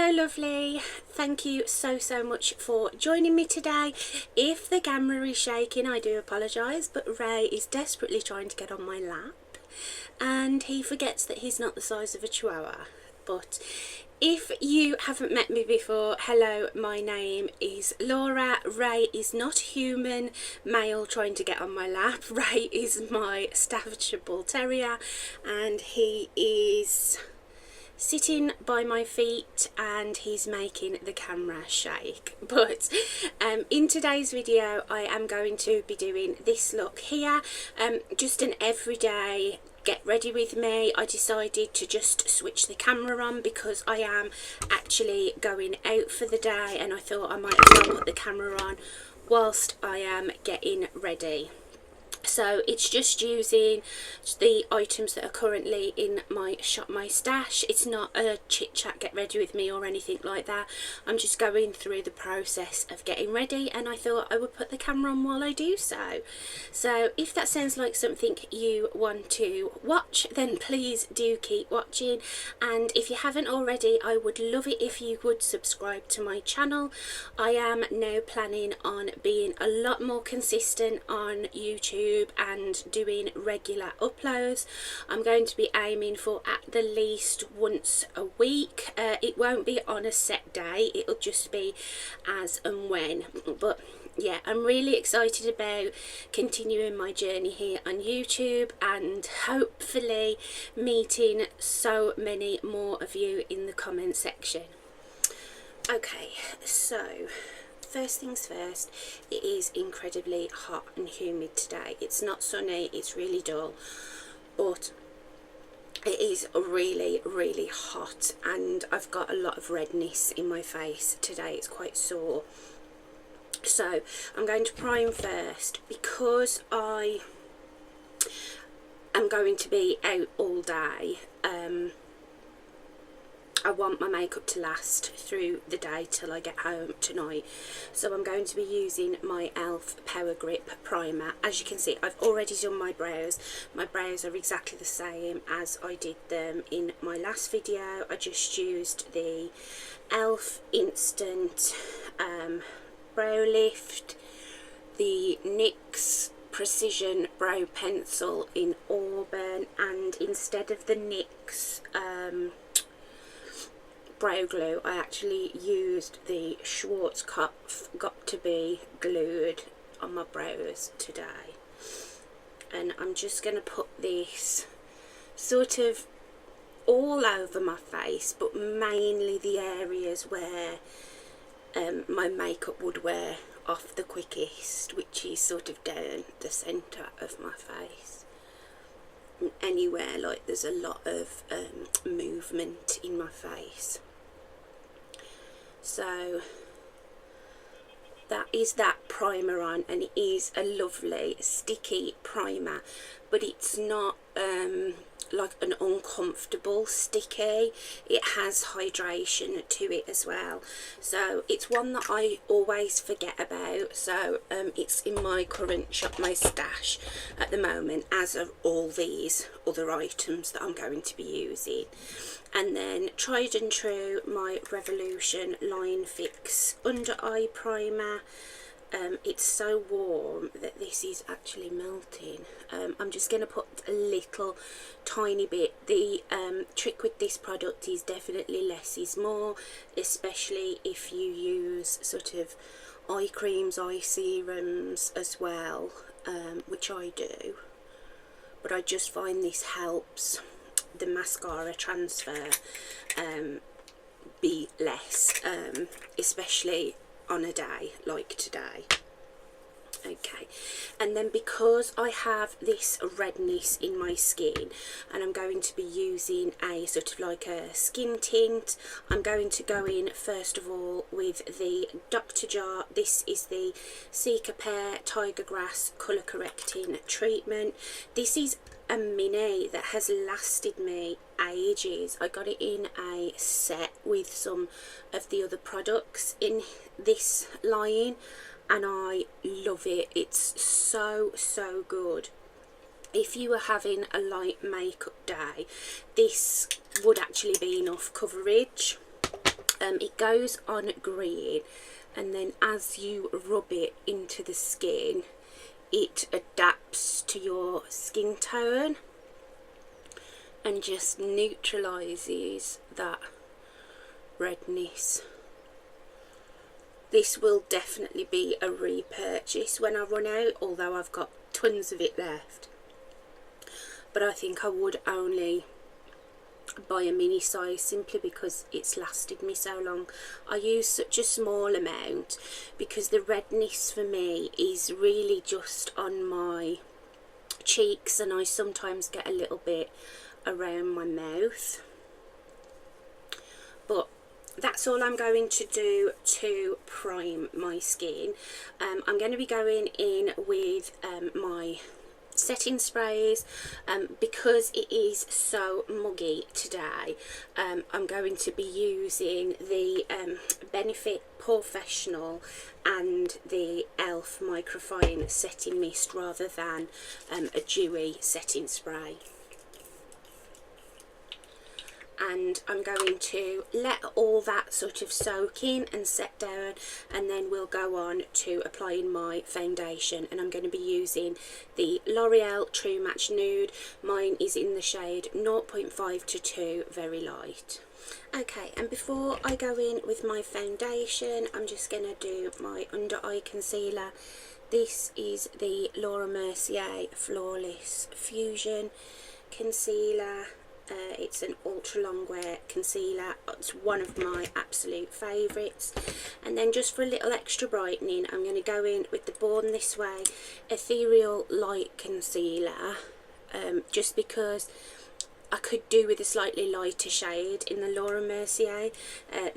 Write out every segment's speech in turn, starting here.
Hello lovely, thank you so much for joining me today. If the camera is shaking, I do apologise, but Ray is desperately trying to get on my lap and he forgets that he's not the size of a chihuahua. But if you haven't met me before, hello, my name is Laura. Ray is not human male trying to get on my lap. Ray is my Staffordshire Bull Terrier and he is sitting by my feet and he's making the camera shake. But in today's video I am going to be doing this look here, just an everyday get ready with me. I decided to just switch the camera on because I am actually going out for the day and I thought I might as well put the camera on whilst I am getting ready. So it's just using the items that are currently in my shop, my stash. It's not a chit chat get ready with me or anything like that. I'm just going through the process of getting ready and I thought I would put the camera on while I do so. So if that sounds like something you want to watch, then please do keep watching, and if you haven't already I would love it if you would subscribe to my channel. I am now planning on being a lot more consistent on YouTube and doing regular uploads. I'm going to be aiming for at the least once a week. It won't be on a set day, it'll just be as and when. But yeah, I'm really excited about continuing my journey here on YouTube and hopefully meeting so many more of you in the comment section. Okay, so first things first, it is incredibly hot and humid today. It's not sunny, it's really dull, but it is really hot and I've got a lot of redness in my face today. It's quite sore. So I'm going to prime first because I am going to be out all day. I want my makeup to last through the day till I get home tonight, so I'm going to be using my e.l.f. Power Grip Primer. As you can see, I've already done my brows. My brows are exactly the same as I did them in my last video. I just used the e.l.f. Instant Brow Lift, the NYX Precision Brow Pencil in Auburn, and instead of the NYX brow glue I actually used the Schwarzkopf Got to Be glued on my brows today. And I'm just going to put this sort of all over my face, but mainly the areas where my makeup would wear off the quickest, which is sort of down the centre of my face. Anywhere like there's a lot of movement in my face. So that is that primer on, and it is a lovely sticky primer, but it's not like an uncomfortable sticky. It has hydration to it as well, so it's one that I always forget about. So it's in my current shop, my stash at the moment, as are all these other items that I'm going to be using. And then tried and true, my Revolution Line Fix Under Eye Primer. It's so warm that this is actually melting. I'm just going to put a little tiny bit. The trick with this product is definitely less is more, especially if you use sort of eye creams, eye serums as well, which I do. But I just find this helps the mascara transfer be less, especially on a day like today. Okay, and then because I have this redness in my skin and I'm going to be using a sort of like a skin tint, I'm going to go in first of all with the Dr. Jar. This is the Cicapair Tiger Grass Colour Correcting Treatment. This is a mini that has lasted me ages. I got it in a set with some of the other products in this line and I love it. It's so good. If you were having a light makeup day, this would actually be enough coverage. It goes on green, and then as you rub it into the skin, it adapts to your skin tone and just neutralises that redness. This will definitely be a repurchase when I run out, although I've got tons of it left. But I think I would only buy a mini size simply because it's lasted me so long. I use such a small amount because the redness for me is really just on my cheeks, and I sometimes get a little bit around my mouth. But that's all I'm going to do to prime my skin. I'm going to be going in with my setting sprays. Because it is so muggy today, I'm going to be using the Benefit Professional and the Elf Microfine Setting Mist rather than a dewy setting spray. And I'm going to let all that sort of soak in and set down, and then we'll go on to applying my foundation. And I'm going to be using the L'Oreal True Match Nude. Mine is in the shade 0.5 to 2, very light. Okay, and before I go in with my foundation, I'm just going to do my under eye concealer. This is the Laura Mercier Flawless Fusion Concealer. It's an ultra long wear concealer. It's one of my absolute favourites. And then just for a little extra brightening, I'm going to go in with the Born This Way Ethereal Light Concealer, just because I could do with a slightly lighter shade in the Laura Mercier.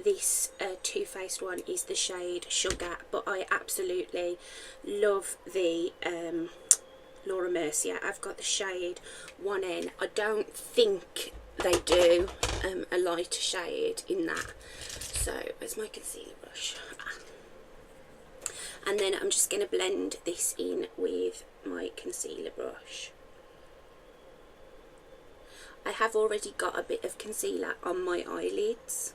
This Too Faced one is the shade Sugar, but I absolutely love the Laura Mercier. I've got the shade 1N. I don't think they do a lighter shade in that. So where's my concealer brush? And then I'm just going to blend this in with my concealer brush. I have already got a bit of concealer on my eyelids.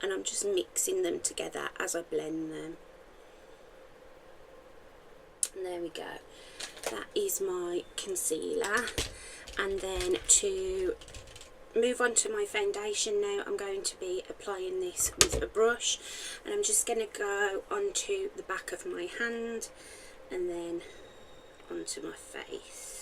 And I'm just mixing them together as I blend them. And there we go. That is my concealer. And then to move on to my foundation now, I'm going to be applying this with a brush. And I'm just going to go onto the back of my hand and then onto my face.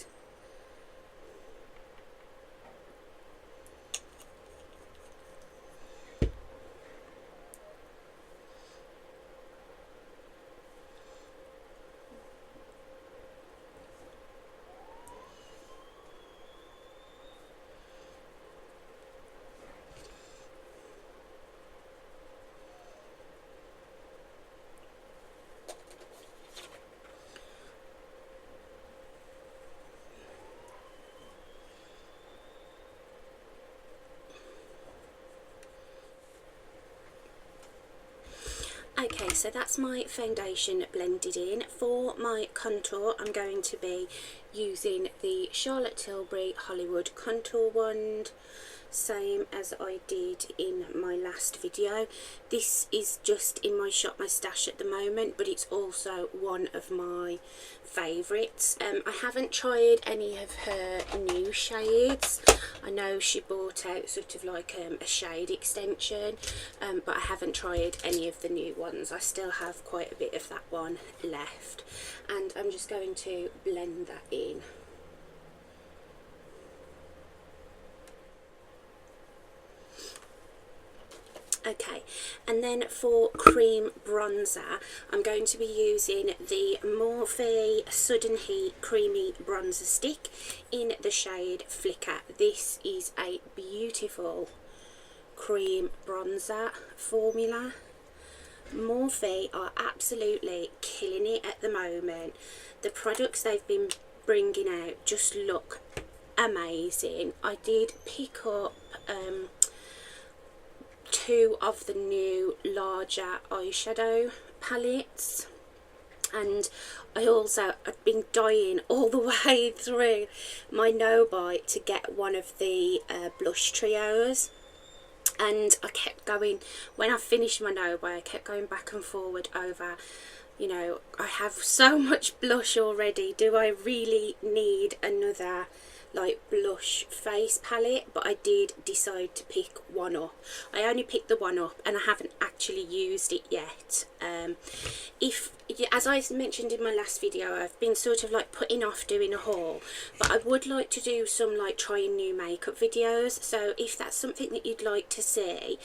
Okay, so that's my foundation blended in. For my contour, I'm going to be using the Charlotte Tilbury Hollywood Contour Wand, same as I did in my last video. This is just in my Shop My Stash at the moment, but it's also one of my favourites. I haven't tried any of her new shades. I know she brought out sort of like a shade extension, but I haven't tried any of the new ones. I still have quite a bit of that one left, and I'm just going to blend that in. Okay, and then for cream bronzer, I'm going to be using the Morphe Sudden Heat Creamy Bronzer Stick in the shade Flicker. This is a beautiful cream bronzer formula. Morphe are absolutely killing it at the moment. The products they've been bringing out just look amazing. I did pick up two of the new larger eyeshadow palettes, And I also, I've been dying all the way through my no bite to get one of the blush trios, and I kept going, when I finished my no bite I kept going back and forward over, you know, I have so much blush already, do I really need another like blush face palette? But I did decide to pick one up. I only picked the one up and I haven't actually used it yet. As I mentioned in my last video, I've been sort of like putting off doing a haul, but I would like to do some like trying new makeup videos. So if that's something that you'd like to see,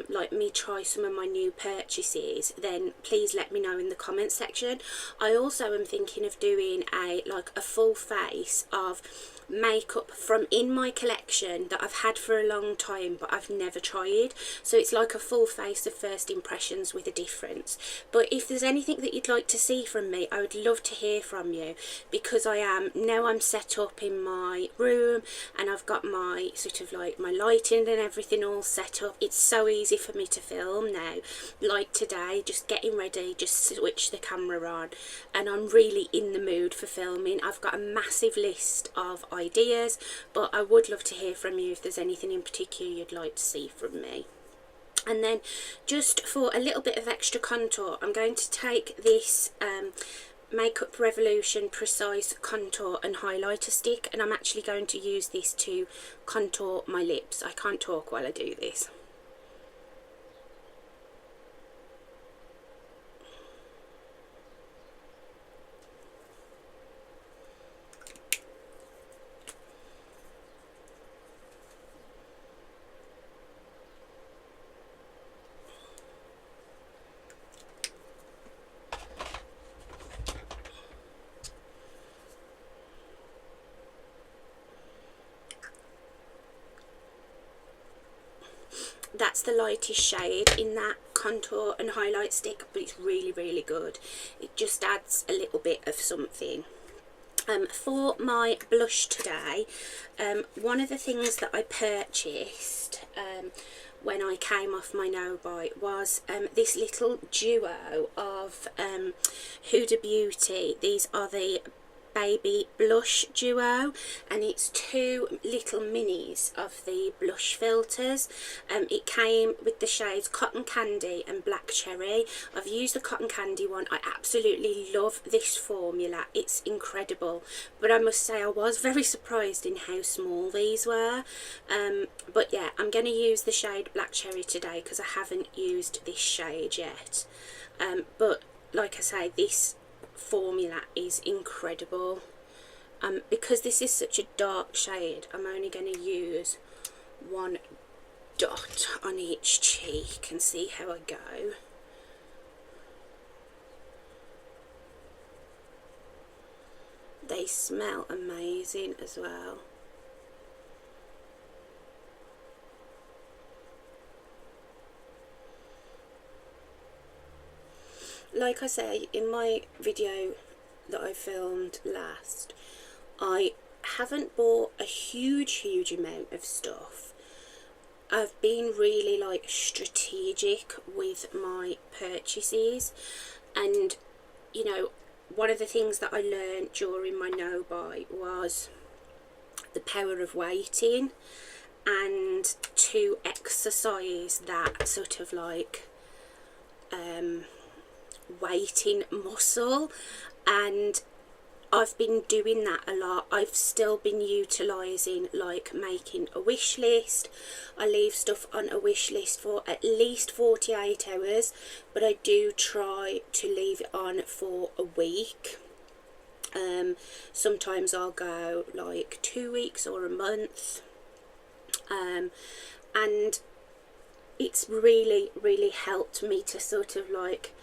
like me try some of my new purchases, then please let me know in the comment section. I also am thinking of doing a full face of makeup from in my collection that I've had for a long time but I've never tried. So it's like a full face of first impressions with a difference. But if there's anything that you'd like to see from me, I would love to hear from you, because I'm set up in my room and I've got my sort of like my lighting and everything all set up. It's so easy for me to film now. Like today, just getting ready, just switch the camera on and I'm really in the mood for filming. I've got a massive list of ideas, but I would love to hear from you if there's anything in particular you'd like to see from me. And then just for a little bit of extra contour, I'm going to take this Makeup Revolution Precise Contour and Highlighter Stick, and I'm actually going to use this to contour my lips. I can't talk while I do this. That's the lightest shade in that contour and highlight stick, but it's really, really good. It just adds a little bit of something. For my blush today, one of the things that I purchased when I came off my no bite was this little duo of Huda Beauty. These are the baby blush duo, and it's two little minis of the blush filters. It came with the shades Cotton Candy and Black Cherry. I've used the Cotton Candy one. I absolutely love this formula, it's incredible, but I must say I was very surprised in how small these were. But yeah, I'm going to use the shade Black Cherry today because I haven't used this shade yet. But like I say, this formula is incredible. Because this is such a dark shade, I'm only going to use one dot on each cheek and see how I go. They smell amazing as well. Like I say in my video that I filmed last, I haven't bought a huge amount of stuff. I've been really like strategic with my purchases, and you know, one of the things that I learned during my no bite was the power of waiting and to exercise that sort of like waiting muscle, and I've been doing that a lot. I've still been utilising like making a wish list. I leave stuff on a wish list for at least 48 hours, but I do try to leave it on for a week. Sometimes I'll go like 2 weeks or a month, and it's really helped me to sort of like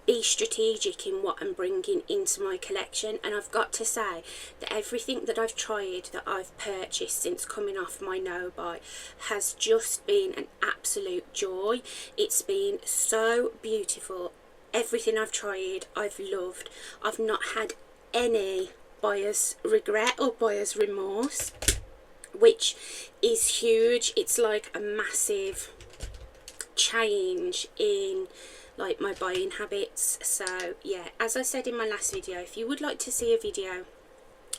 be strategic in what I'm bringing into my collection. And I've got to say that everything that I've tried, that I've purchased since coming off my no bite, has just been an absolute joy. It's been so beautiful. Everything I've tried I've loved. I've not had any buyer's regret or buyer's remorse, which is huge. It's like a massive change in like my buying habits. So yeah, as I said in my last video, if you would like to see a video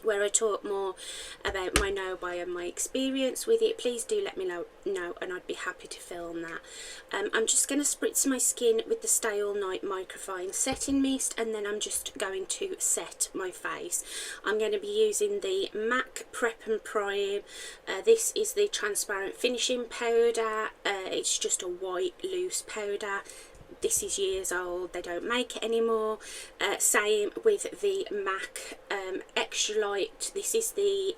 where I talk more about my no buy and my experience with it, please do let me know and I'd be happy to film that. I'm just going to spritz my skin with the Stay All Night Microfine Setting Mist, and then I'm just going to set my face. I'm going to be using the MAC Prep and Prime. This is the transparent finishing powder. It's just a white loose powder. This is years old, they don't make it anymore. Same with the MAC Extra Light. This is the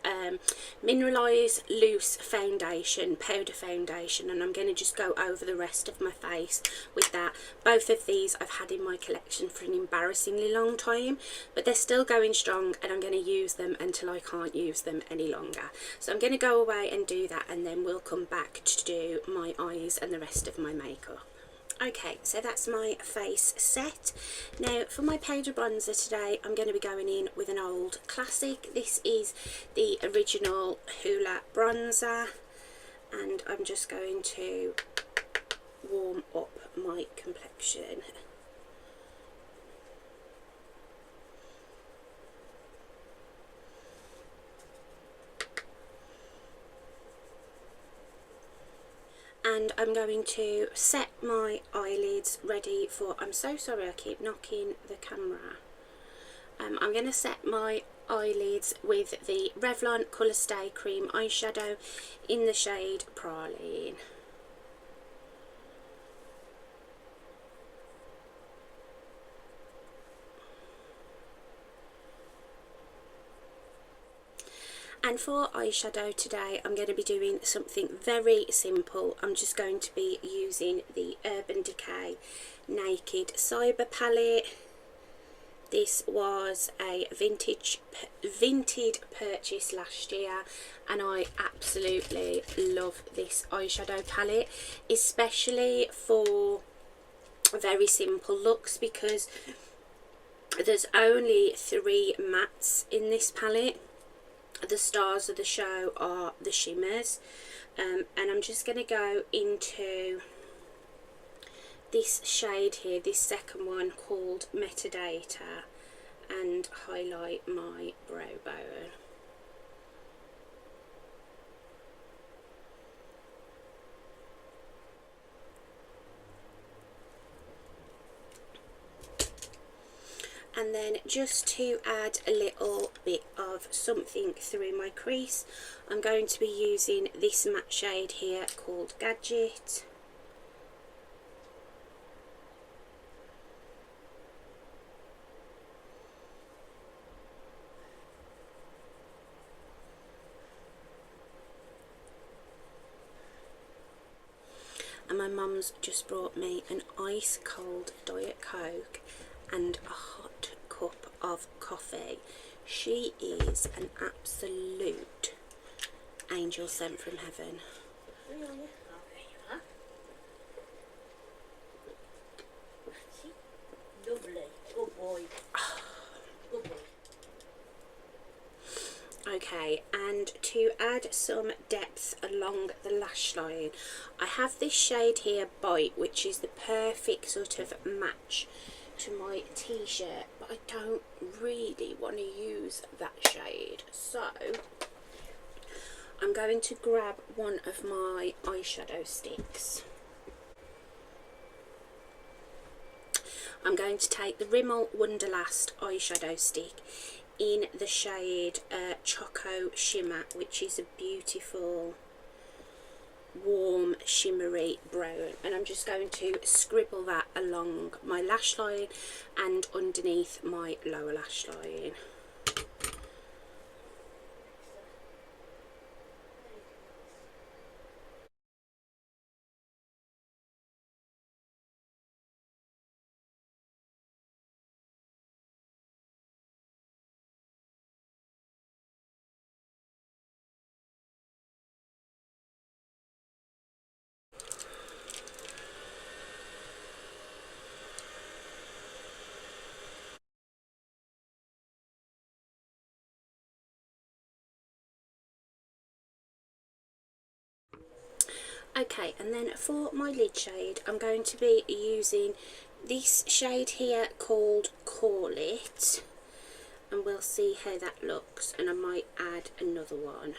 mineralised loose foundation, powder foundation, and I'm going to just go over the rest of my face with that. Both of these I've had in my collection for an embarrassingly long time, but they're still going strong, and I'm going to use them until I can't use them any longer. So I'm going to go away and do that, and then we'll come back to do my eyes and the rest of my makeup. Okay, so that's my face set. Now for my powder bronzer today, I'm going to be going in with an old classic. This is the original Hoola bronzer, and I'm just going to warm up my complexion. And I'm going to set my eyelids ready for, I'm so sorry I keep knocking the camera. I'm going to set my eyelids with the Revlon Colour Stay Cream eyeshadow in the shade Praline. And for eyeshadow today, I'm going to be doing something very simple. I'm just going to be using the Urban Decay Naked Cyber palette. This was a vintage purchase last year, and I absolutely love this eyeshadow palette, especially for very simple looks, because there's only 3 mattes in this palette. The stars of the show are the shimmers, and I'm just going to go into this shade here, this second one called Metadata, and highlight my brow bone. And then just to add a little bit of something through my crease, I'm going to be using this matte shade here called Gadget. And my mum's just brought me an ice cold Diet Coke and a hot cup of coffee. She is an absolute angel sent from heaven. Lovely. Good boy. Good boy. Okay, and to add some depth along the lash line, I have this shade here, Bite, which is the perfect sort of match to my t-shirt, but I don't really want to use that shade, so I'm going to grab one of my eyeshadow sticks. I'm going to take the Rimmel Wonderlast eyeshadow stick in the shade Choco Shimmer, which is a beautiful warm shimmery brown, and I'm just going to scribble that along my lash line and underneath my lower lash line. Okay, and then for my lid shade, I'm going to be using this shade here called Call It, and we'll see how that looks, and I might add another one.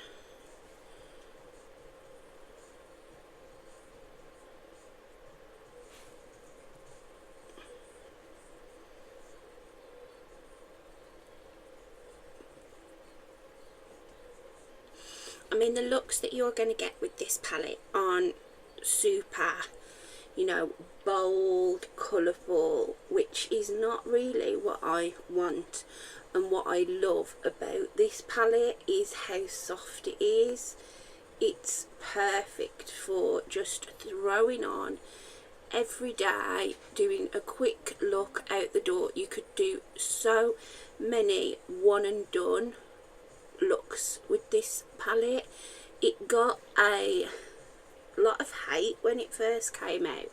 I mean, the looks that you're going to get with this palette aren't super, you know, bold, colourful, which is not really what I want. And what I love about this palette is how soft it is. It's perfect for just throwing on every day, doing a quick look out the door. You could do so many one and done looks with this palette. It got a lot of hate when it first came out,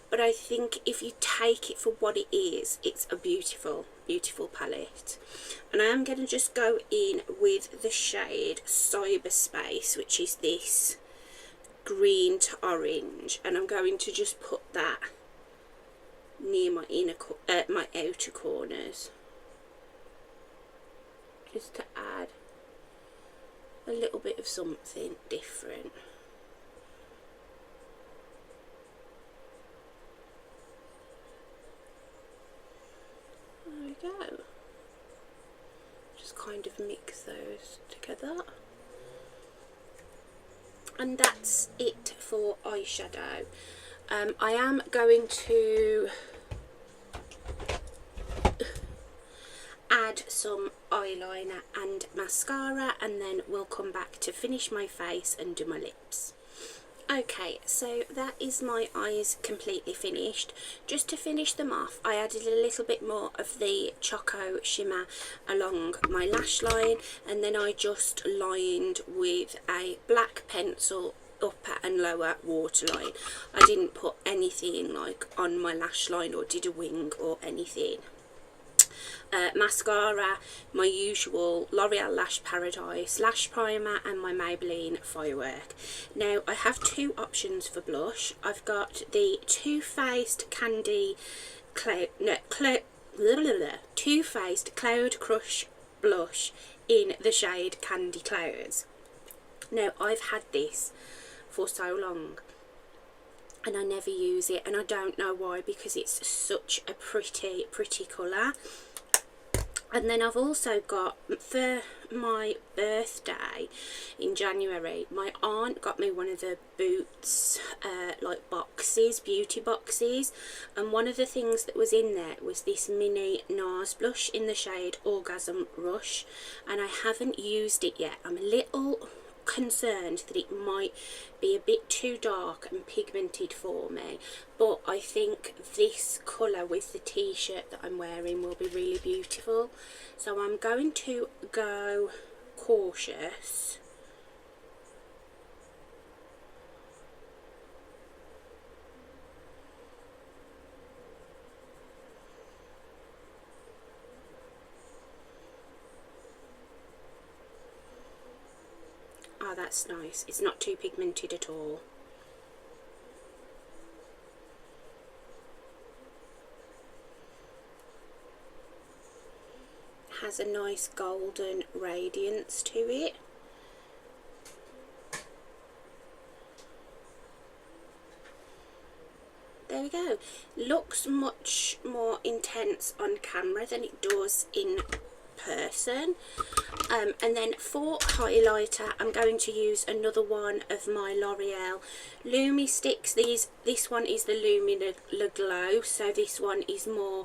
but I think if you take it for what it is, it's a beautiful palette. And I am going to just go in with the shade Cyberspace, which is this green to orange, and I'm going to just put that near my my outer corners, just to add a little bit of something different. There we go. Just kind of mix those together. And that's it for eyeshadow. I am going to add some eyeliner and mascara, and then we'll come back to finish my face and do my lips. Okay, so that is my eyes completely finished. Just to finish them off, I added a little bit more of the Choco Shimmer along my lash line, and then I just lined with a black pencil upper and lower waterline. I didn't put anything like on my lash line or did a wing or anything. Mascara, my usual L'Oreal Lash Paradise lash primer, and my Maybelline Firework. Now I have two options for blush. I've got the Too Faced Cloud Crush blush in the shade Candy Clouds. Now I've had this for so long and I never use it, and I don't know why, because it's such a pretty colour. And then I've also got, for my birthday in January, my aunt got me one of the Boots like boxes, beauty boxes, and one of the things that was in there was this mini NARS blush in the shade Orgasm Rush, and I haven't used it yet. I'm a little concerned that it might be a bit too dark and pigmented for me, but I think this colour with the t-shirt that I'm wearing will be really beautiful. So I'm going to go cautious. Oh, that's nice. It's not too pigmented at all. Has a nice golden radiance to it. There we go. Looks much more intense on camera than it does in person. And then for highlighter, I'm going to use another one of my L'Oreal Lumi sticks. This one is the Lumi Le Glow, so this one is more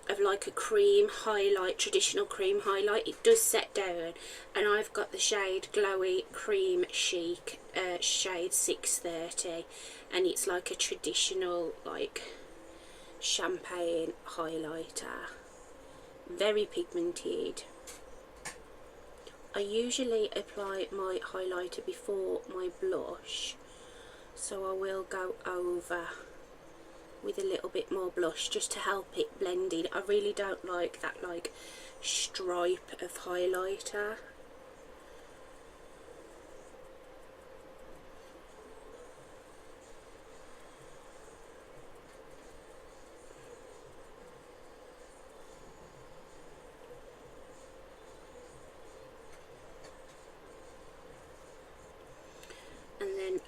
of like a cream highlight, traditional cream highlight. It does set down, and I've got the shade Glowy Cream Chic, shade 630, and it's like a traditional like champagne highlighter, very pigmented. I usually apply my highlighter before my blush, so I will go over with a little bit more blush just to help it blend in. I really don't like that like stripe of highlighter.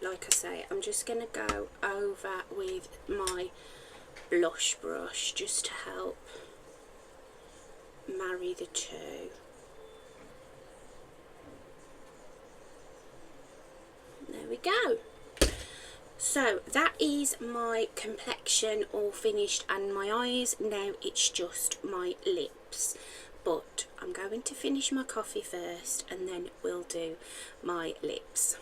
then, like I say, I'm just going to go over with my blush brush just to help marry the two. There we go. So that is my complexion all finished and my eyes. Now it's just my lips, but I'm going to finish my coffee first and then we'll do my lips.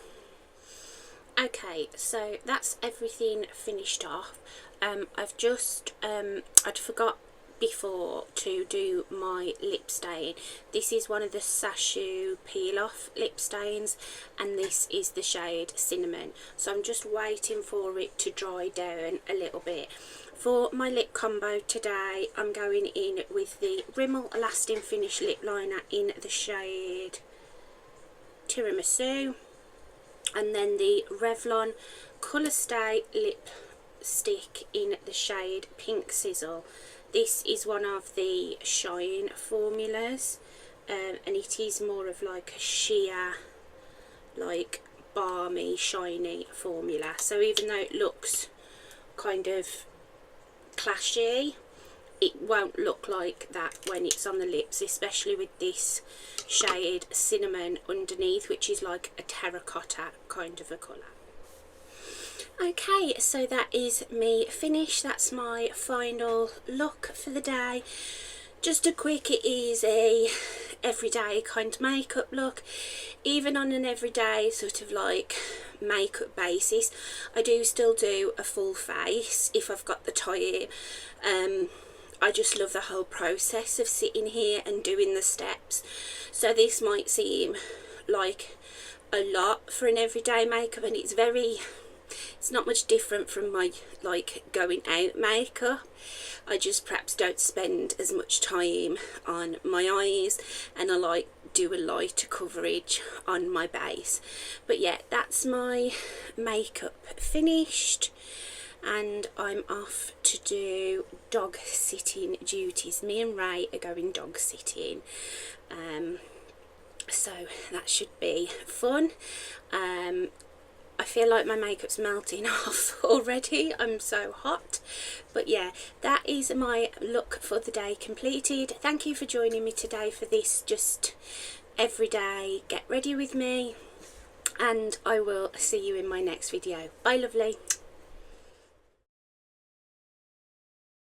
Okay, so that's everything finished off. I've just I'd forgot before to do my lip stain. This is one of the Sashu peel off lip stains and this is the shade Cinnamon, so I'm just waiting for it to dry down a little bit. For my lip combo today, I'm going in with the Rimmel Lasting Finish lip liner in the shade Tiramisu, and then the Revlon Colour Stay lipstick in the shade Pink Sizzle. This is one of the Shine formulas, and it is more of like a sheer, like balmy, shiny formula. So even though it looks kind of clashy, it won't look like that when it's on the lips, especially with this shade Cinnamon underneath, which is like a terracotta kind of a colour. Okay, so that is me finished. That's my final look for the day. Just a quick, easy, everyday kind of makeup look. Even on an everyday sort of like makeup basis, I do still do a full face if I've got the time. I just love the whole process of sitting here and doing the steps. So this might seem like a lot for an everyday makeup, and it's not much different from my like going out makeup. I just perhaps don't spend as much time on my eyes and I like do a lighter coverage on my base. But yeah, that's my makeup finished and I'm off to do dog sitting duties. Me and Ray are going dog sitting, so that should be fun. I feel like my makeup's melting off already, I'm so hot. But yeah, that is my look for the day completed. Thank you for joining me today for this just everyday get ready with me, and I will see you in my next video. Bye lovely.